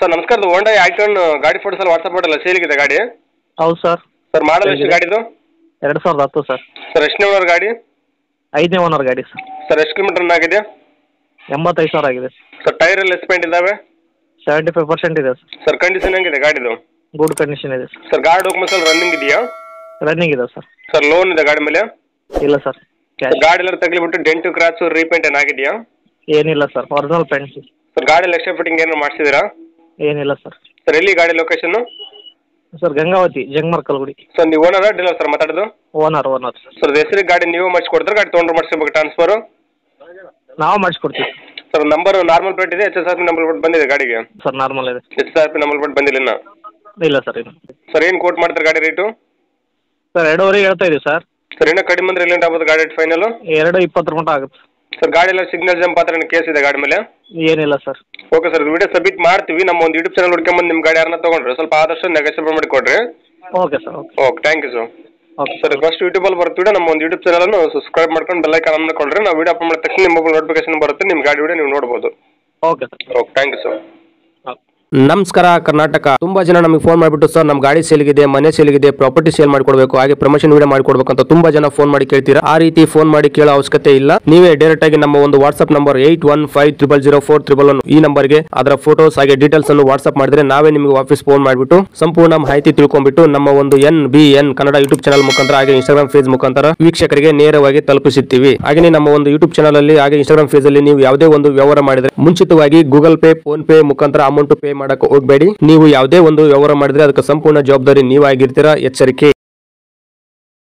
Sir ನಮಸ್ಕಾರ, ಹೋಂಡಾ active ಗಾಡಿ photos ಎಲ್ಲ ವಾಟ್ಸಪ್ ಮಾಡಲ್ಲ, ಸೇಲಿಗಿದೆ ಗಾಡಿ. ಹೌದು ಸರ್. ಸರ್ ಮಾಡಲ್ ಎಷ್ಟು ಗಾಡಿದು? 2010 ಸರ್. ಸರ್ ಎಷ್ಟನೇ ಓನರ್ ಗಾಡಿ? 5ನೇ ಓನರ್ ಗಾಡಿ ಸರ್. ಸರ್ ಎಷ್ಟು ಕಿಲೋಮೀಟರ್ ರನ್ ಆಗಿದೆ? 85,000 ಆಗಿದೆ ಸರ್ ಟೈರ್ ಎಲ್ಲ ಎಸ್ಪೆಂಟ್ ಇದಾವೆ? 75% ಇದೆ ಸರ್. ಸರ್ ಕಂಡೀಷನ್ ಹೆಂಗಿದೆ ಗಾಡಿದು? ಗುಡ್ ಕಂಡೀಷನ್ ಇದೆ ಸರ್. ಸರ್ ಗಾಡಿ ಡಾಕ್ಯುಮೆಂಟ್ಸ್ ಎಲ್ಲ ರನ್ನಿಂಗ್ ಇದೆಯಾ? ರನ್ನಿಂಗ್ ಇದೆ ಸರ್. ಸರ್ ಲೋನ್ ಇದೆ ಗಾಡಿ ಮೇಲೆ? ಇಲ್ಲ ಸರ್, ಕ್ಯಾಶ್. ಗಾಡಿ ಎಲ್ಲ ತಗಲಿಬಿಟ್ಟು ಡೆಂಟು ಕ್ರಾಚು ರೀಪೇಂಟ್ ಏನಾಗಿದೆಯಾ? ಏನಿಲ್ಲ ಸರ್, ಒರಿಜಿನಲ್ ಪೇಂಟ್. ಸರ್ ಗಾಡಿ ಎಕ್ಸ್ಟ್ರಾ ಫಿಟ್ಟಿಂಗ್ ಏನು ಮಾಡಿಸಿದ್ದೀರಾ? ಏನಿಲ್ಲ ಸರ್. ಸರ್ ಎಲ್ಲಿ ಗಾಡಿ location? Sir Gangavathi, Jangamar Kalgudi. Sir ನೀವು ಓನರ ಡೀಲರ್ ಸರ್ ಮಾತಾಡೋದು? Owner sir. ಸರ್ ಹೆಸರಿಗೆ ಗಾಡಿ ನೀವು ಮಾಡಿಸ್ಕೊಡ್ತಾರೆ, ಗಾಡಿ ತೊಗೊಂಡ್ರೆ ಮಾಡಿಸ್ಬೇಕು ಟ್ರಾನ್ಸ್ಫರು? ನಾವು ಮಾಡಿಸ್ಕೊಡ್ತೀವಿ ಸರ್ ನಂಬರ್ ನಾರ್ಮಲ್ ಪ್ಲೇಟ್ ಇದೆ, HSRP ನಂಬರ್ ಪ್ಲೇಟ್ ಬಂದಿದೆ ಗಾಡಿಗೆ? ಸರ್. ನಾರ್ಮಲ್ ಇದೆ. HSRP ನಂಬರ್ ಪ್ಲೇಟ್ ಬಂದಿಲ್ಲ ಇನ್ನು? ಇಲ್ಲ ಸರ್. ಇನ್ನು ಸರ್ ಏನು ಕೋಟ್ ಮಾಡ್ತಾರೆ ಗಾಡಿ ರೇಟು? ಸರ್ 2.5 ಹೇಳ್ತಾ ಇದೀವಿ ಸರ್. ಸರ್ ಇನ್ನೂ ಕಡಿಮೆ ಅಂದ್ರೆ ಎಲ್ಲಿ ಆಗ್ಬೋದು ಗಾಡಿ ಫೈನಲ್? 2.20 ಮಟ್ಟ ಆಗುತ್ತೆ. ಸರ್ ಗಾಡಿ ಎಲ್ಲ ಸಿಗ್ನಲ್ ಜಂಪ್ ಆದ್ರೆ ಕೇಸ್ ಇದೆ ಗಾಡಿ ಮೇಲೆ? ಏನಿಲ್ಲ sir. Okay sir, video submit ಮಾಡ್ತೀವಿ. ನಮ್ಮ ಒಂದು ಯೂಟ್ಯೂಬ್ ಚಾನಲ್ ಹುಡ್ಕೊಂಬಂದು ನಿಮ್ಮ ಗಾಡಿ ಯಾರನ್ನ ತೊಗೊಂಡ್ರೆ ಸ್ವಲ್ಪ ಆದಷ್ಟು ನೆಗೋಷಿಯೇಟ್ ಮಾಡಿ ಕೊಡ್ರಿ. Okay sir. Okay thank you sir. Okay sir first ಯೂಟ್ಯೂಬಲ್ಲಿ ಬರ್ತೀವಿ, ನಮ್ಮ ಒಂದು ಯೂಟ್ಯೂಬ್ ಚಾನಲನ್ನು ಸಬ್ಸ್ಕ್ರೈಬ್ ಮಾಡ್ಕೊಂಡು ಬೆಲ್ ಐಕಾನ್ ಆನ್ ಮಾಡ್ಕೊಂಡ್ರೆ ನಾವು ವಿಡಿಯೋ ಅಪ್ಲೋಡ್ ಮಾಡಿದ ತಕ್ಷಣ ನಿಮ್ಮ ಮೊಬೈಲ್ ನೋಟಿಫಿಕೇಶನ್ ಬರುತ್ತೆ, ನಿಮ್ಮ ಗಾಡಿ ವಿಡಿಯೋ ನೀವು ನೋಡ್ಬೋದು. Okay sir. Okay thank you sir. ನಮಸ್ಕಾರ ಕರ್ನಾಟಕ. ತುಂಬಾ ಜನ ನಮಗೆ ಫೋನ್ ಮಾಡಿಬಿಟ್ಟು ಸರ್ ನಮ್ಮ ಗಾಡಿ ಸೇಲ್ಗಿದೆ, ಮನೆ ಸೇಲ್ಗಿದೆ, ಪ್ರಾಪರ್ಟಿ ಸೇಲ್ ಮಾಡಿಕೊಡ್ಬೇಕು, ಹಾಗೆ ಪ್ರಮೋಷನ್ ವಿಡಿಯೋ ಮಾಡಿಕೊಡ್ಬೇಕು ಅಂತ ತುಂಬಾ ಜನ ಫೋನ್ ಮಾಡಿ ಕೇಳ್ತೀರಾ. ಆ ರೀತಿ ಫೋನ್ ಮಾಡಿ ಕೇಳೋ ಅವಶ್ಯಕತೆ ಇಲ್ಲ. ನೀವೇ ಡೈರೆಕ್ಟ್ ಆಗಿ ನಮ್ಮ ಒಂದು ವಾಟ್ಸ್ಆಪ್ ನಂಬರ್ 81500411 ಈ ನಂಬರ್ಗೆ ಅದರ ಫೋಟೋಸ್ ಹಾಗೆ ಡೀಟೇಲ್ಸ್ ಅನ್ನು ವಾಟ್ಸ್ಆಪ್ ಮಾಡಿದ್ರೆ ನಾವೇ ನಿಮಗೆ ವಾಪಸ್ ಫೋನ್ ಮಾಡಿಬಿಟ್ಟು ಸಂಪೂರ್ಣ ಮಾಹಿತಿ ತಿಳ್ಕೊಂಡ್ಬಿಟ್ಟು ನಮ್ಮ ಒಂದು NBN ಕನ್ನಡ ಯೂಟ್ಯೂಬ್ ಚಾನಲ್ ಮುಖಾಂತರ ಹಾಗೆ ಇನ್ಸ್ಟಾಗ್ರಾಮ್ ಪೇಜ್ ಮುಖಾಂತರ ವೀಕ್ಷಕರಿಗೆ ನೇರವಾಗಿ ತಲುಪಿಸುತ್ತೀವಿ. ಹಾಗೆ ನಮ್ಮ ಒಂದು ಯೂಟ್ಯೂಬ್ ಚಾನಲ್ ಅಲ್ಲಿ ಹಾಗೆ ಇನ್ಸ್ಟಾಗ್ರಾಮ್ ಪೇಜ್ ಅಲ್ಲಿ ನೀವು ಯಾವುದೇ ಒಂದು ವ್ಯವಹಾರ ಮಾಡಿದ್ರೆ ಮುಂಚಿತವಾಗಿ ಗೂಗಲ್ ಪೇ, ಫೋನ್ ಪೇ ಮುಖಾಂತರ ಅಮೌಂಟ್ ಪೇ ಮಾಡಕ್ಕೆ ಹೋಗಬೇಡಿ. ನೀವು ಯಾವುದೇ ಒಂದು ವ್ಯವಹಾರ ಮಾಡಿದ್ರೆ ಅದಕ್ಕೆ ಸಂಪೂರ್ಣ ಜವಾಬ್ದಾರಿ ನೀವಾಗಿರ್ತೀರಾ. ಎಚ್ಚರಿಕೆ.